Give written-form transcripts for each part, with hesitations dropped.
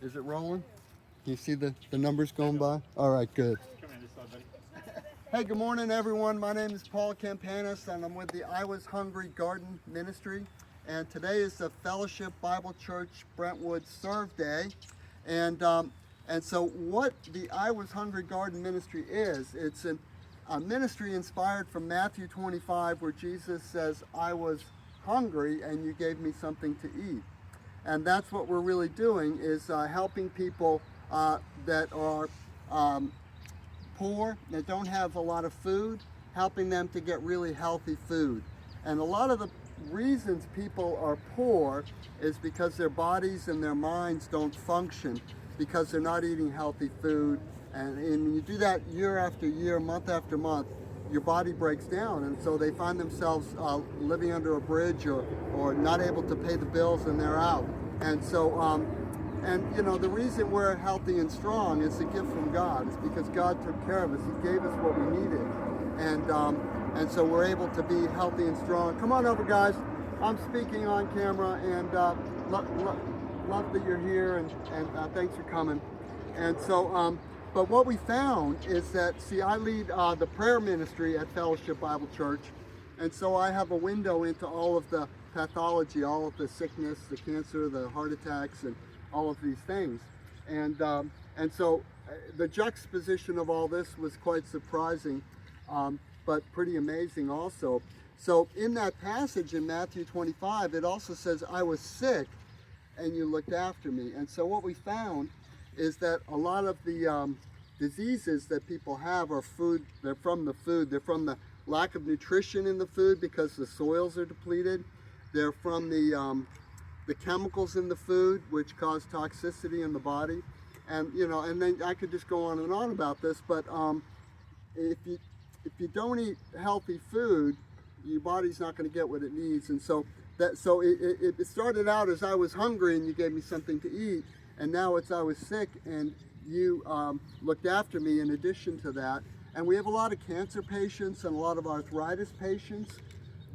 Is it rolling? Can you see the numbers going by? All right, good. Come in this side, buddy. Hey, good morning, everyone. My name is Paul Campanis, and I'm with the I Was Hungry Garden Ministry. And today is the Fellowship Bible Church Brentwood Serve Day. And so what the I Was Hungry Garden Ministry is, it's a ministry inspired from Matthew 25, where Jesus says, I was hungry and you gave me something to eat. And that's what we're really doing, is helping people that are poor, that don't have a lot of food, helping them to get really healthy food. And a lot of the reasons people are poor is because their bodies and their minds don't function, because they're not eating healthy food. And when you do that year after year, month after month, your body breaks down, and so they find themselves living under a bridge or not able to pay the bills, and they're out. And so, and you know, the reason we're healthy and strong is a gift from God. It's because God took care of us. He gave us what we needed, and so we're able to be healthy and strong. Come on over, guys. I'm speaking on camera, and love that you're here, and thanks for coming. And so, but what we found is that, see, I lead the prayer ministry at Fellowship Bible Church, and so I have a window into all of the pathology, all of the sickness, the cancer, the heart attacks, and all of these things. And so the juxtaposition of all this was quite surprising, but pretty amazing also. So in that passage in Matthew 25, it also says, I was sick and you looked after me. And so what we found is that a lot of the diseases that people have are food. They're from the food. They're from the lack of nutrition in the food because the soils are depleted. They're from the chemicals in the food, which cause toxicity in the body. And you know, and then I could just go on and on about this, but if you don't eat healthy food, your body's not going to get what it needs. And so it started out as I was hungry and you gave me something to eat, and now it's I was sick and you looked after me in addition to that. And we have a lot of cancer patients and a lot of arthritis patients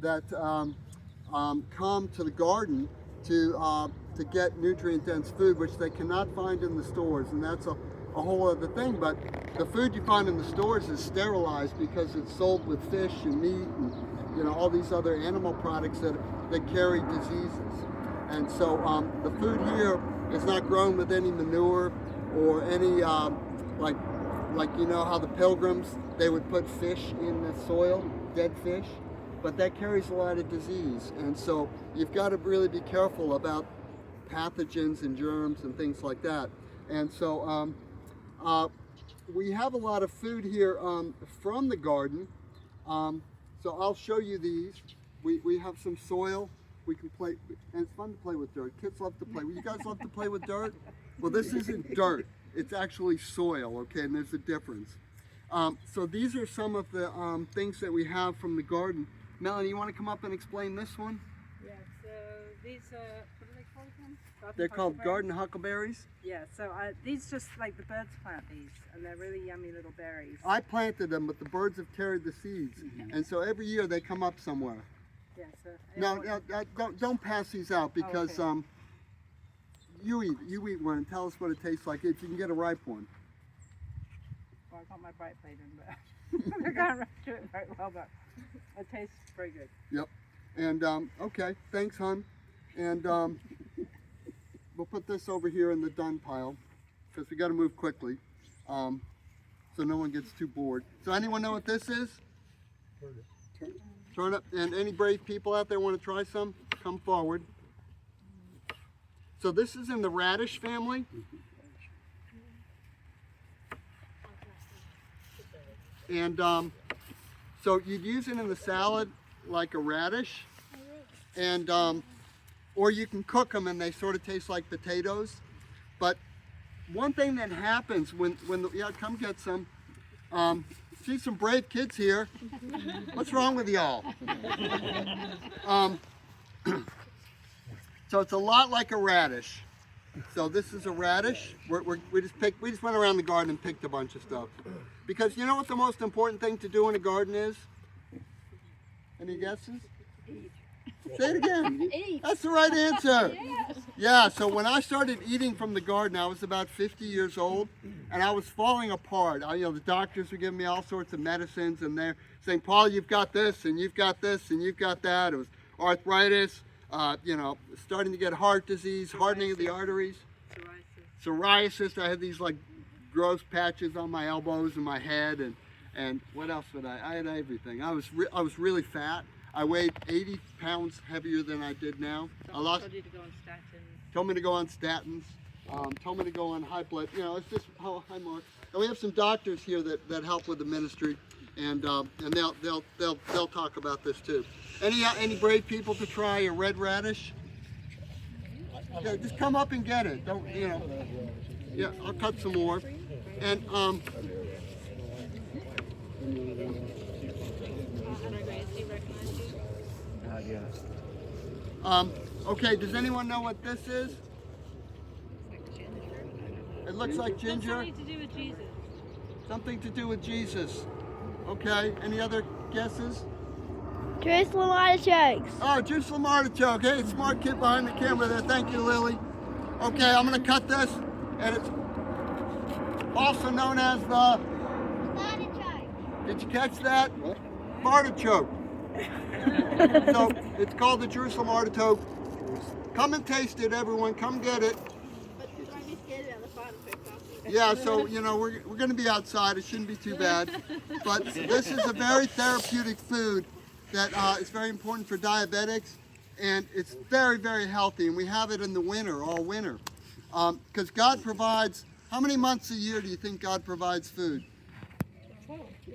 that come to the garden to get nutrient-dense food, which they cannot find in the stores, and that's a whole other thing. But the food you find in the stores is sterilized because it's sold with fish and meat and, you know, all these other animal products that carry diseases. And so the food here is not grown with any manure or any like you know how the Pilgrims, they would put fish in the soil, dead fish, but that carries a lot of disease. And so you've got to really be careful about pathogens and germs and things like that. And so we have a lot of food here from the garden. So I'll show you these. We have some soil. We can play, and it's fun to play with dirt. Kids love to play. You guys love to play with dirt? Well, this isn't dirt. It's actually soil, okay, and there's a difference. So these are some of the things that we have from the garden. Melanie, you want to come up and explain this one? Yeah, so these, what do they call them? They're called garden huckleberries. Yeah, so these just like the birds plant these, and they're really yummy little berries. I planted them, but the birds have carried the seeds, and so every year they come up somewhere. Yeah, so No, don't pass these out, because okay. You eat one and tell us what it tastes like if you can get a ripe one. Well, I got my bright plate in, but I can't do it very well, but it tastes very good. Yep. And okay, thanks, hon. And we'll put this over here in the done pile because we got to move quickly, so no one gets too bored. So anyone know what this is? Turnip. And any brave people out there want to try some? Come forward. So this is in the radish family. And so you'd use it in the salad like a radish, and or you can cook them and they sort of taste like potatoes. But one thing that happens when yeah, come get some. See some brave kids here. What's wrong with y'all? So it's a lot like a radish. So this is a radish. We just went around the garden and picked a bunch of stuff. Because you know what the most important thing to do in a garden is? Any guesses? Say it again. That's the right answer. Yeah, so when I started eating from the garden, I was about 50 years old, and I was falling apart. The doctors were giving me all sorts of medicines, and they're saying, Paul, you've got this, and you've got this, and you've got that. It was arthritis, starting to get heart disease, hardening of the arteries, psoriasis. I had these like gross patches on my elbows and my head, and what else did I had everything. I was really fat. I weighed 80 pounds heavier than I did now. Told you to go on statins. Told me to go on statins. Told me to go on high blood. It's just, oh, hi Mark. And we have some doctors here that help with the ministry, and they'll talk about this too. Any brave people to try a red radish? Yeah, just come up and get it. Don't Yeah, I'll cut some more. And okay, does anyone know what this is? It looks like ginger. Something to do with Jesus. Something to do with Jesus. Okay, any other guesses? Jerusalem artichokes. Oh, Jerusalem artichoke. Hey, smart kid behind the camera there. Thank you, Lily. Okay, I'm going to cut this, and it's also known as the... Artichoke. Did you catch that? Artichoke. So it's called the Jerusalem artichoke. Come and taste it, everyone. Come get it. Yeah, so we're going to be outside. It shouldn't be too bad. But this is a very therapeutic food that is very important for diabetics, and it's very, very healthy. And we have it in the winter, all winter, because God provides. How many months a year do you think God provides food?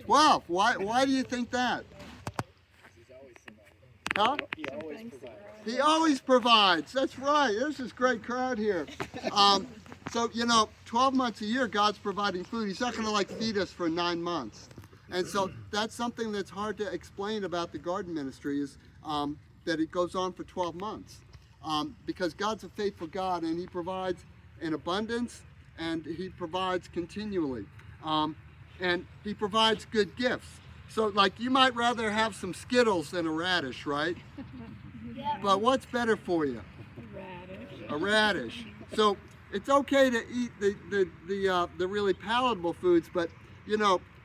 12. Why do you think that? Huh? He always provides. That's right. There's this great crowd here. So 12 months a year, God's providing food. He's not going to feed us for 9 months. And so that's something that's hard to explain about the garden ministry is that it goes on for 12 months. Because God's a faithful God, and He provides in abundance, and He provides continually. And He provides good gifts. So you might rather have some Skittles than a radish, right? Yeah. But what's better for you? A radish. So it's okay to eat the really palatable foods, but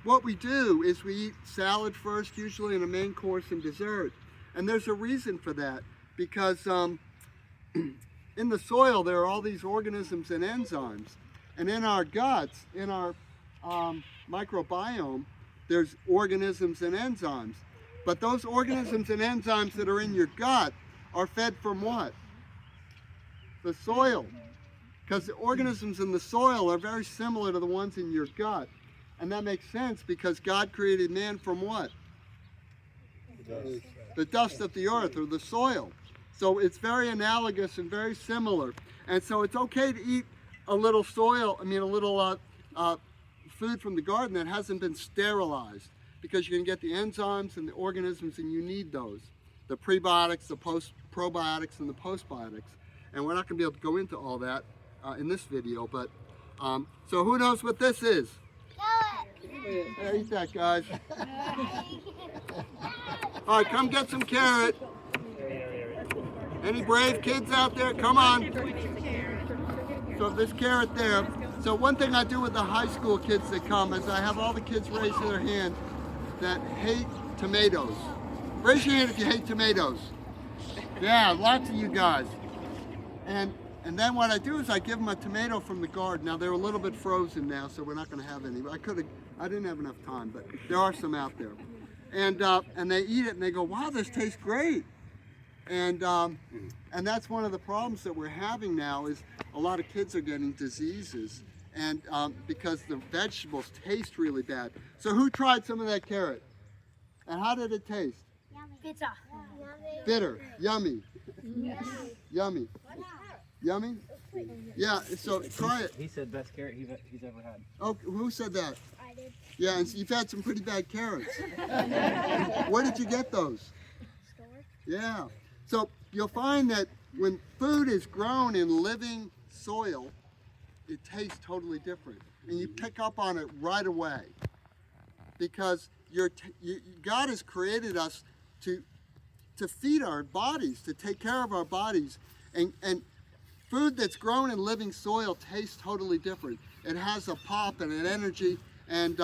what we do is we eat salad first, usually, in a main course and dessert. And there's a reason for that, because in the soil there are all these organisms and enzymes, and in our guts, in our microbiome, there's organisms and enzymes. But those organisms and enzymes that are in your gut are fed from what? The soil. Because the organisms in the soil are very similar to the ones in your gut. And that makes sense because God created man from what? The dust of the earth, or the soil. So it's very analogous and very similar. And so it's okay to eat a little food from the garden that hasn't been sterilized, because you can get the enzymes and the organisms, and you need those. The prebiotics, the probiotics, and the postbiotics. And we're not going to be able to go into all that in this video, but so who knows what this is? Yeah, eat that, guys. All right, come get some carrot. Any brave kids out there? Come on. So this carrot there. So one thing I do with the high school kids that come is I have all the kids raise their hand that hate tomatoes. Raise your hand if you hate tomatoes. Yeah, lots of you guys. And then what I do is I give them a tomato from the garden. Now they're a little bit frozen now, so we're not going to have any. I didn't have enough time, but there are some out there. And they eat it and they go, wow, this tastes great. And that's one of the problems that we're having now is a lot of kids are getting diseases, and because the vegetables taste really bad. So who tried some of that carrot? And how did it taste? Bitter. Bitter. Yummy. Yummy. Yummy? Yeah, so try it. He said best carrot he's ever had. Oh, who said that? I did. Yeah, and you've had some pretty bad carrots. Where did you get those? Store. Yeah. So you'll find that when food is grown in living soil, it tastes totally different. And you pick up on it right away. Because God has created us to feed our bodies, to take care of our bodies. And food that's grown in living soil tastes totally different. It has a pop and an energy, and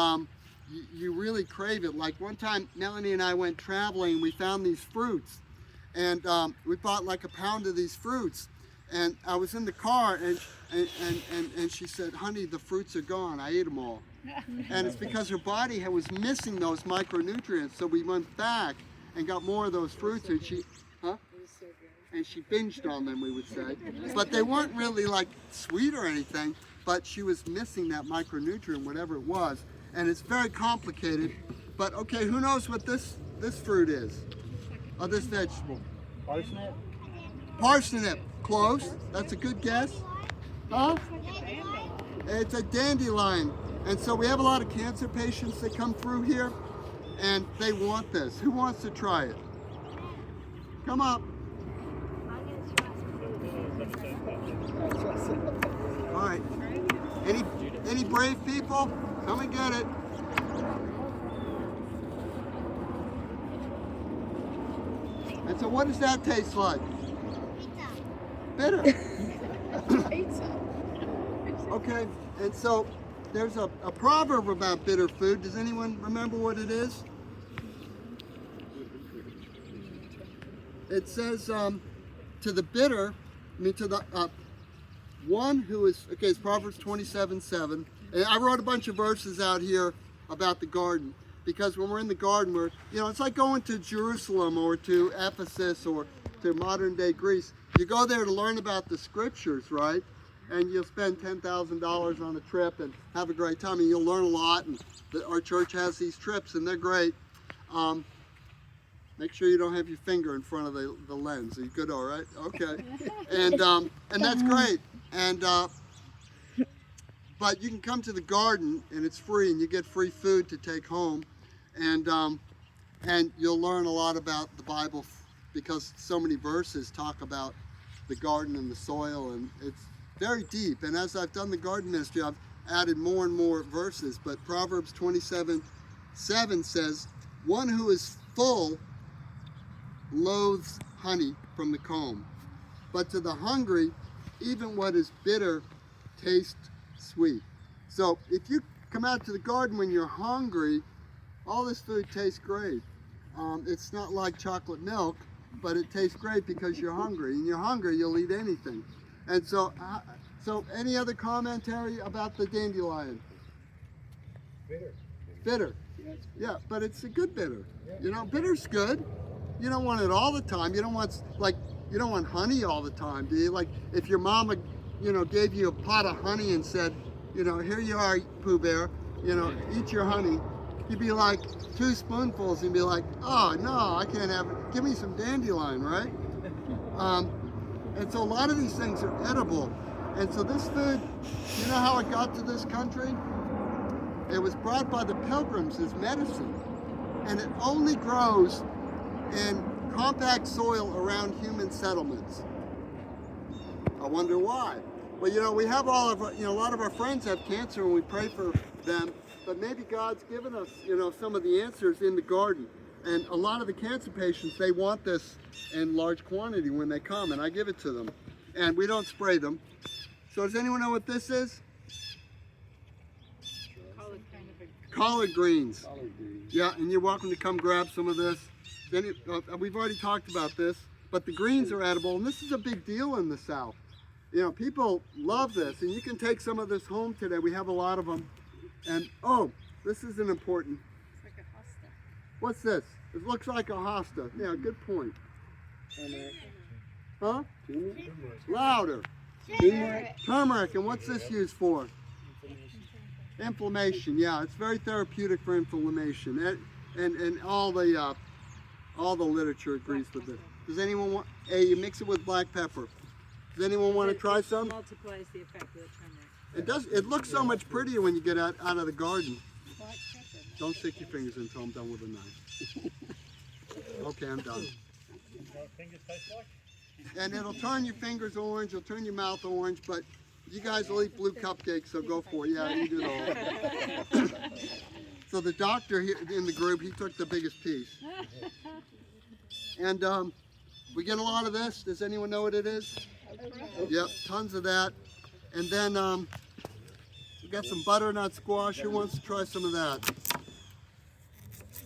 you really crave it. Like one time, Melanie and I went traveling, we found these fruits, and we bought like a pound of these fruits. And I was in the car, and she said, "Honey, the fruits are gone. I ate them all." And it's because her body was missing those micronutrients. So we went back and got more of those fruits, and she binged on them, we would say. But they weren't really like sweet or anything, but she was missing that micronutrient, whatever it was. And it's very complicated. But okay, who knows what this fruit is? Or this vegetable? Parsnip? Parsnip. Close. That's a good guess. Huh? It's a dandelion. And so we have a lot of cancer patients that come through here, and they want this. Who wants to try it? Come up. All right. Any brave people? Come and get it. And so what does that taste like? Bitter. Okay, and so there's a proverb about bitter food. Does anyone remember what it is? It says, to the bitter, to the one who is, okay, it's Proverbs 27:7. And I wrote a bunch of verses out here about the garden, because when we're in the garden, it's like going to Jerusalem or to Ephesus or to modern day Greece. You go there to learn about the scriptures, right? And you'll spend $10,000 on a trip and have a great time, and you'll learn a lot. And our church has these trips, and they're great. Make sure you don't have your finger in front of the lens. Are you good? All right. Okay. And that's great. And but you can come to the garden, and it's free, and you get free food to take home, and you'll learn a lot about the Bible, because so many verses talk about the garden and the soil, and it's very deep. And as I've done the garden ministry, I've added more and more verses. But Proverbs 27:7 says, "One who is full loathes honey from the comb, but to the hungry, even what is bitter tastes sweet." So if you come out to the garden when you're hungry, all this food tastes great. It's not like chocolate milk, but it tastes great because you're hungry. And you're hungry, you'll eat anything. And so, any other commentary about the dandelion? Bitter. Bitter. Yeah, but it's a good bitter. Bitter's good. You don't want it all the time. You don't want honey all the time, do you? Like if your mama, gave you a pot of honey and said, here you are, Pooh Bear, eat your honey. You'd be like 2 spoonfuls and be like, oh no, I can't have it. Give me some dandelion, right? And so a lot of these things are edible. And so this food, you know how it got to this country? It was brought by the Pilgrims as medicine. And it only grows in compact soil around human settlements. I wonder why. Well, we have a lot of our friends have cancer, and we pray for them, but maybe God's given us, some of the answers in the garden. And a lot of the cancer patients, they want this in large quantity when they come, and I give it to them. And we don't spray them. So does anyone know what this is? Collard greens. Collard greens. Yeah, and you're welcome to come grab some of this. We've already talked about this, but the greens are edible, and this is a big deal in the South. People love this, and you can take some of this home today. We have a lot of them. And, this is an important. It's like a hosta. What's this? It looks like a hosta. Yeah, good point. Turmeric. Huh? Turmeric. Louder. Turmeric. Turmeric, and what's this used for? Inflammation. Yeah, it's very therapeutic for inflammation, and all the literature agrees with it. Does anyone want? You mix it with black pepper. Does anyone want to try some? Multiplies the effect of the turmeric. It looks so much prettier when you get out of the garden. Black pepper. Don't stick your fingers until I'm done with a knife. Okay, I'm done. Fingers taste like? And it'll turn your fingers orange, it'll turn your mouth orange, but you guys will eat blue cupcakes, so go for it. Yeah, you do it all. So the doctor here in the group, he took the biggest piece. And we get a lot of this. Does anyone know what it is? Yep, tons of that. And then we got some butternut squash. Who wants to try some of that?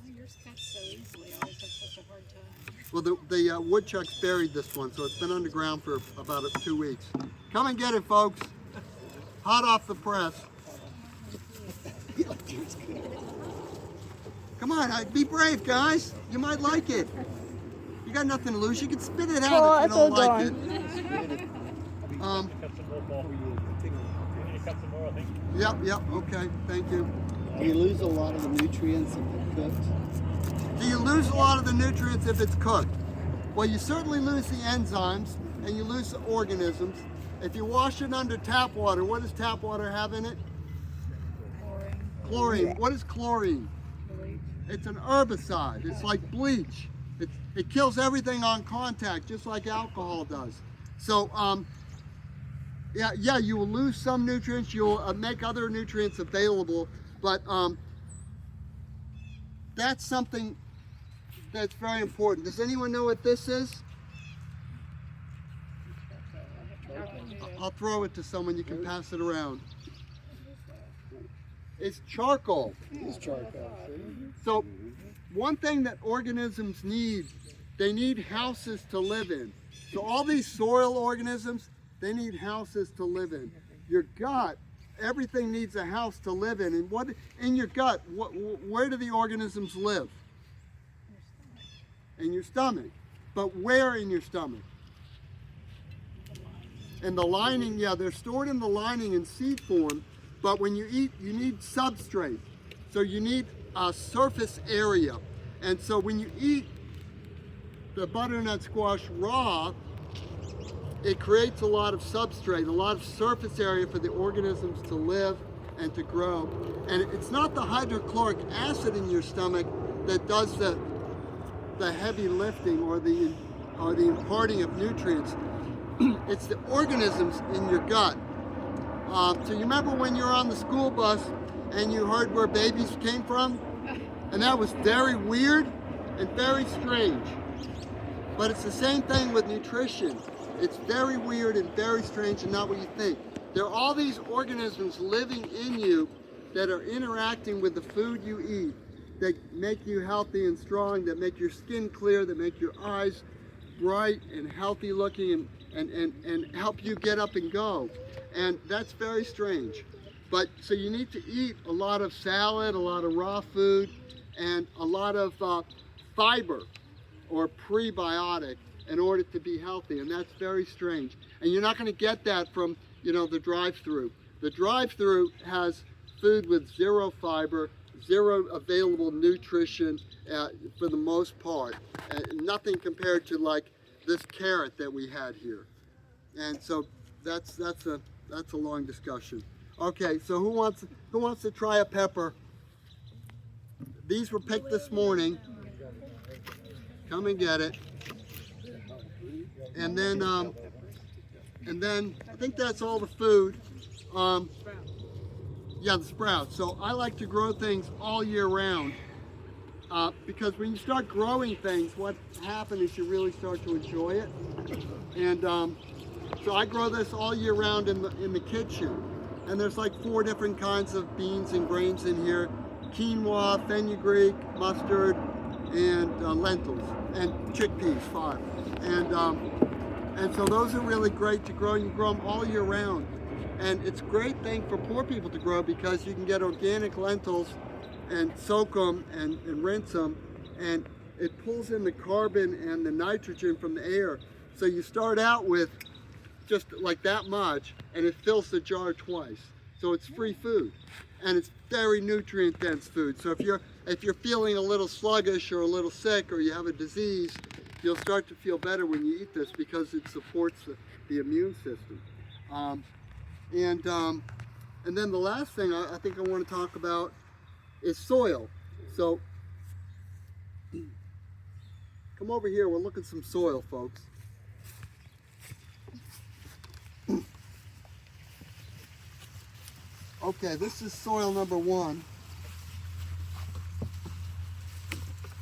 Yours cuts so easily. I always have such a hard time. Well, the woodchucks buried this one, so it's been underground for about 2 weeks. Come and get it, folks. Hot off the press. Come on, be brave, guys. You might like it. You got nothing to lose. You can spit it out if you don't like it. Cut some more, Paul. We need to cut some more, I think. Yep, okay, thank you. Do you lose a lot of the nutrients if they're cooked? Do you lose a lot of the nutrients if it's cooked? Well, you certainly lose the enzymes and you lose the organisms. If you wash it under tap water, what does tap water have in it? Chlorine. What is chlorine? It's an herbicide. It's like bleach. It kills everything on contact, just like alcohol does. So, yeah, you will lose some nutrients. You'll make other nutrients available, but that's something that's very important. Does anyone know what this is? I'll throw it to someone. You can pass it around. It's charcoal. It's charcoal. So one thing that organisms need, they need houses to live in. So all these soil organisms, they need houses to live in. Your gut, everything needs a house to live in. And what in your gut, where do the organisms live? In your stomach. But where in your stomach? In the lining, yeah, they're stored in the lining in seed form. But when you eat, you need substrate. So you need a surface area. And so when you eat the butternut squash raw, it creates a lot of substrate, a lot of surface area for the organisms to live and to grow. And it's not the hydrochloric acid in your stomach that does the heavy lifting or the imparting of nutrients. It's the organisms in your gut. So you remember when you were on the school bus and you heard where babies came from? And that was very weird and very strange. But it's the same thing with nutrition. It's very weird and very strange and not what you think. There are all these organisms living in you that are interacting with the food you eat, that make you healthy and strong, that make your skin clear, that make your eyes bright and healthy looking and help you get up and go. And that's very strange. But so you need to eat a lot of salad, a lot of raw food, and a lot of fiber or prebiotic in order to be healthy. And that's very strange. And you're not going to get that from, the drive-through. The drive-through has food with zero fiber, zero available nutrition for the most part. Nothing compared to like this carrot that we had here. And so that's a long discussion. Okay, so who wants to try a pepper? These were picked this morning. Come and get it. And then I think that's all the food. Yeah, the sprouts. So I like to grow things all year round because when you start growing things, what happens is you really start to enjoy it. And so I grow this all year round in the kitchen. And there's like 4 different kinds of beans and grains in here. Quinoa, fenugreek, mustard, and lentils, and chickpeas, 5. And so those are really great to grow. You can grow them all year round. And it's a great thing for poor people to grow because you can get organic lentils and soak them and rinse them. And it pulls in the carbon and the nitrogen from the air. So you start out with just like that much, and it fills the jar twice. So it's free food, and it's very nutrient dense food. So if you're feeling a little sluggish or a little sick or you have a disease, you'll start to feel better when you eat this because it supports the immune system. And then the last thing I think I want to talk about is soil. So come over here. We're looking at some soil, folks. Okay, this is soil number 1.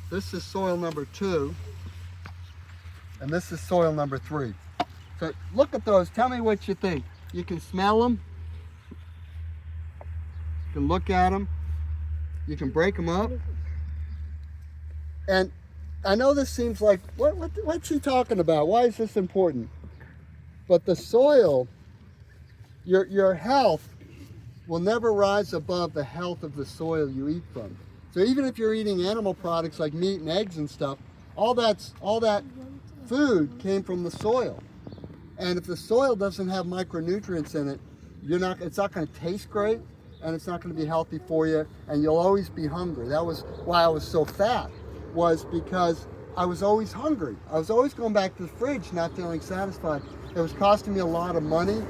This is soil number 2. And this is soil number 3. So look at those. Tell me what you think. You can smell them. You can look at them. You can break them up. And I know this seems like, what's he talking about? Why is this important? But the soil, your health will never rise above the health of the soil you eat from. So even if you're eating animal products like meat and eggs and stuff, all that food came from the soil. And if the soil doesn't have micronutrients in it, it's not going to taste great, and it's not going to be healthy for you, and you'll always be hungry. That was why I was so fat, was because I was always hungry. I was always going back to the fridge not feeling satisfied. It was costing me a lot of money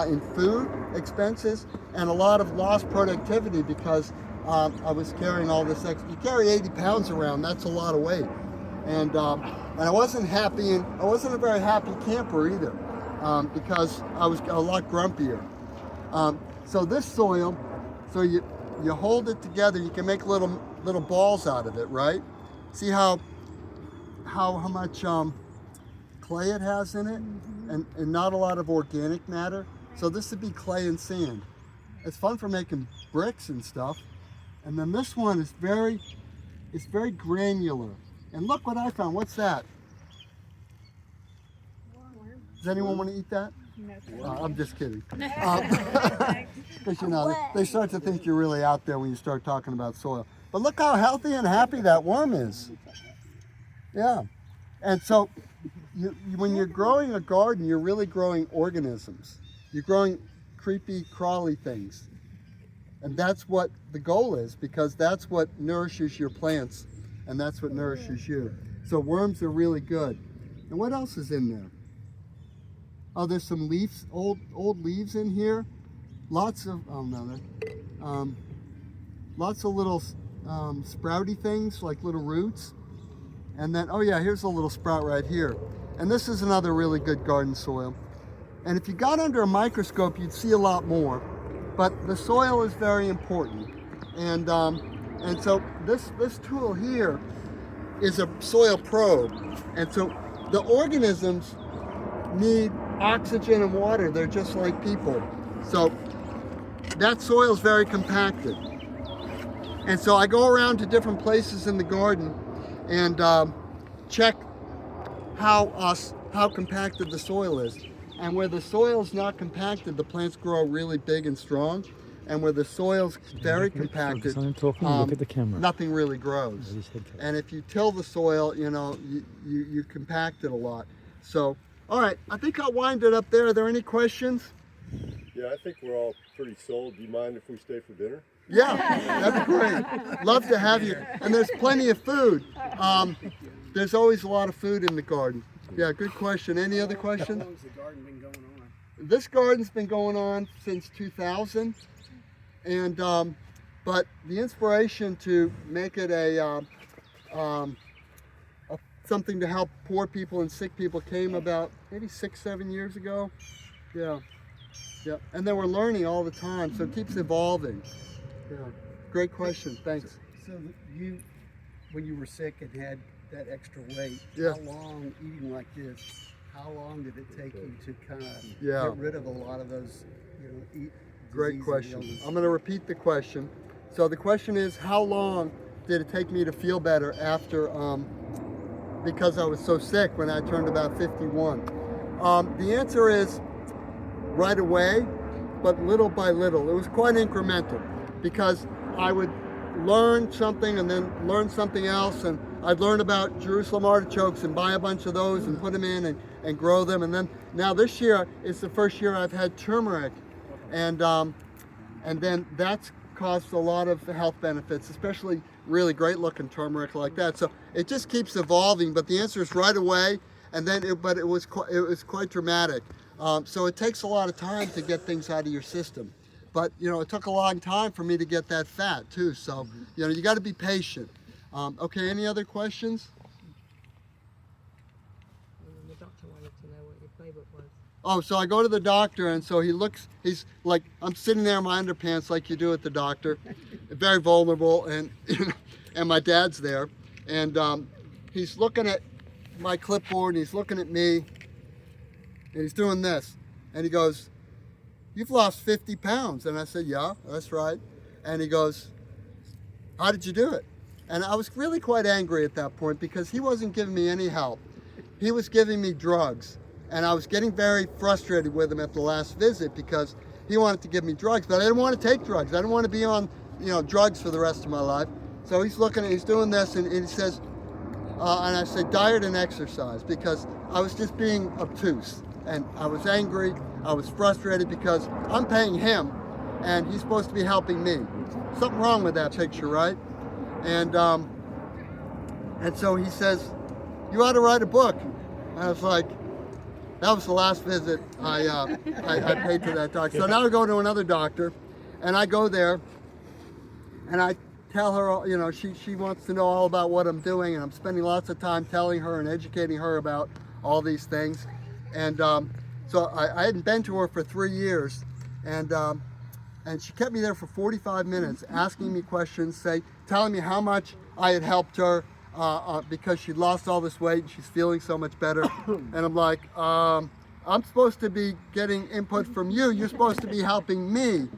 in food expenses and a lot of lost productivity because I was carrying all this extra. You carry 80 pounds around, that's a lot of weight. And I wasn't happy, and I wasn't a very happy camper either because I was a lot grumpier. So this soil, so you hold it together, you can make little balls out of it, right? See how much clay it has in it, and not a lot of organic matter. So this would be clay and sand. It's fun for making bricks and stuff. And then this one is very granular. And look what I found. What's that? Does anyone want to eat that? No. I'm just kidding. Because they start to think you're really out there when you start talking about soil. But look how healthy and happy that worm is. Yeah. And so when you're growing a garden, you're really growing organisms. You're growing creepy, crawly things. And that's what the goal is, because that's what nourishes your plants, and that's what nourishes you. So worms are really good. And what else is in there? Oh, there's some leaves, old leaves in here. Lots of lots of little sprouty things, like little roots. And then, oh yeah, here's a little sprout right here. And this is another really good garden soil. And if you got under a microscope, you'd see a lot more. But the soil is very important. And so this tool here is a soil probe. And so the organisms need oxygen and water. They're just like people. So that soil is very compacted. And so I go around to different places in the garden and check how compacted the soil is. And where the soil is not compacted, the plants grow really big and strong. And where the soil's very compacted, Look at the camera. nothing really grows. And if you till the soil, you compact it a lot. So, all right, I think I'll wind it up there. Are there any questions? Yeah, I think we're all pretty sold. Do you mind if we stay for dinner? Yeah, that'd be great. Love to have you. And there's plenty of food. There's always a lot of food in the garden. Yeah, good question. Any other questions? How long has the garden been going on? This garden's been going on since 2000. And but the inspiration to make it something to help poor people and sick people came about maybe 6-7 years ago. Yeah. And then we're learning all the time, so it keeps evolving. Yeah. Great question. Thanks. So you, when you were sick and had that extra weight, Yeah. how long eating like this? How long did it take you to kind of Yeah. get rid of a lot of those, Great disease and question. illness? I'm going to repeat the question. So the question is, how long did it take me to feel better after, because I was so sick when I turned about 51? The answer is right away, but little by little. It was quite incremental because I would learn something and then learn something else, and I'd learn about Jerusalem artichokes and buy a bunch of those and put them in and grow them. And then now this year is the first year I've had turmeric, and then that's caused a lot of health benefits, especially really great looking turmeric like that. So it just keeps evolving, but the answer is right away. And then it was quite dramatic. So it takes a lot of time to get things out of your system. But it took a long time for me to get that fat too. So you got to be patient. Okay, any other questions? The doctor wanted to know what your playbook was. Oh, so I go to the doctor, and so he's like, I'm sitting there in my underpants like you do at the doctor, very vulnerable, and and my dad's there, and he's looking at my clipboard, and he's looking at me, and he's doing this. And he goes, "You've lost 50 pounds." And I said, "Yeah, that's right." And he goes, "How did you do it?" And I was really quite angry at that point because he wasn't giving me any help. He was giving me drugs. And I was getting very frustrated with him at the last visit because he wanted to give me drugs, but I didn't want to take drugs. I didn't want to be on, drugs for the rest of my life. So he's doing this, and he says, and I said, "Diet and exercise," because I was just being obtuse. And I was angry, I was frustrated because I'm paying him, and he's supposed to be helping me. Something wrong with that picture, right? And so he says, "You ought to write a book." And I was like, that was the last visit I paid to that doctor. So now I go to another doctor, and I go there, and I tell her, she wants to know all about what I'm doing, and I'm spending lots of time telling her and educating her about all these things. And so I hadn't been to her for 3 years, and she kept me there for 45 minutes, asking me questions, telling me how much I had helped her, because she'd lost all this weight and she's feeling so much better. And I'm like, I'm supposed to be getting input from you. You're supposed to be helping me.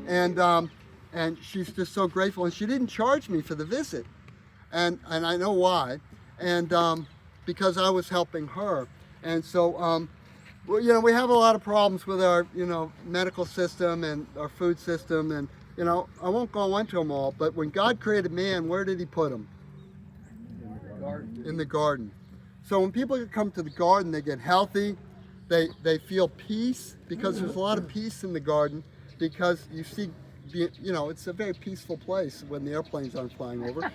And she's just so grateful. And she didn't charge me for the visit. And I know why. And because I was helping her. And so, we have a lot of problems with our, medical system and our food system. And, I won't go into them all. But when God created man, where did he put him? In the garden. So when people come to the garden, they get healthy, they feel peace, because there's a lot of peace in the garden, because you see, it's a very peaceful place when the airplanes aren't flying over.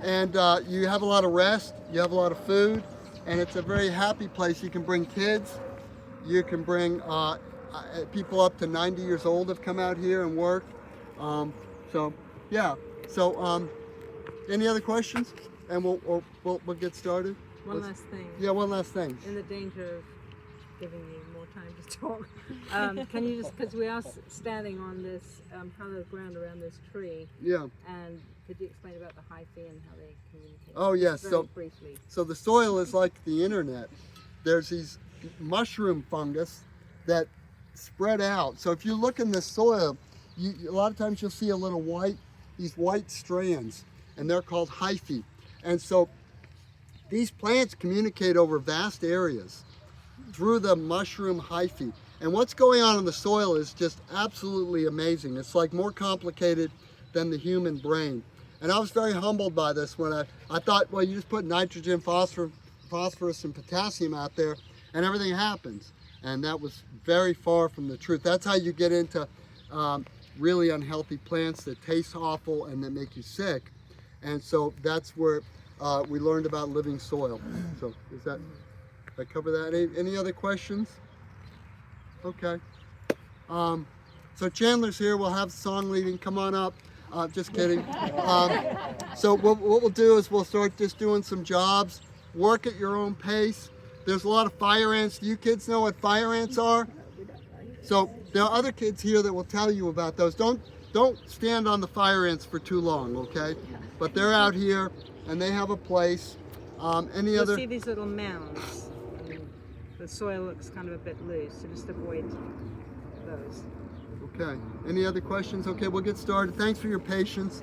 And you have a lot of rest, you have a lot of food, and it's a very happy place. You can bring kids, you can bring people up to 90 years old have come out here and work. Any other questions? And we'll get started. One last thing. Yeah, one last thing. In the danger of giving you more time to talk, can you just, because we are standing on this hallowed ground around this tree. Yeah. And could you explain about the hyphae and how they communicate? Oh yes. Very briefly. So the soil is like the internet. There's these mushroom fungus that spread out. So if you look in the soil, a lot of times you'll see these white strands, and they're called hyphae. And so these plants communicate over vast areas through the mushroom hyphae. And what's going on in the soil is just absolutely amazing. It's like more complicated than the human brain. And I was very humbled by this when I thought, well, you just put nitrogen, phosphorus, and potassium out there, and everything happens. And that was very far from the truth. That's how you get into really unhealthy plants that taste awful and that make you sick. And so that's where we learned about living soil. So did I cover that? Any other questions? Okay. So Chandler's here. We'll have the song leading. Come on up. Just kidding. So what we'll do is we'll start just doing some jobs. Work at your own pace. There's a lot of fire ants. Do you kids know what fire ants are? So there are other kids here that will tell you about those. Don't stand on the fire ants for too long, okay? But they're out here and they have a place. You'll see these little mounds. The soil looks kind of a bit loose, so just avoid those. Okay. Any other questions? Okay, we'll get started. Thanks for your patience.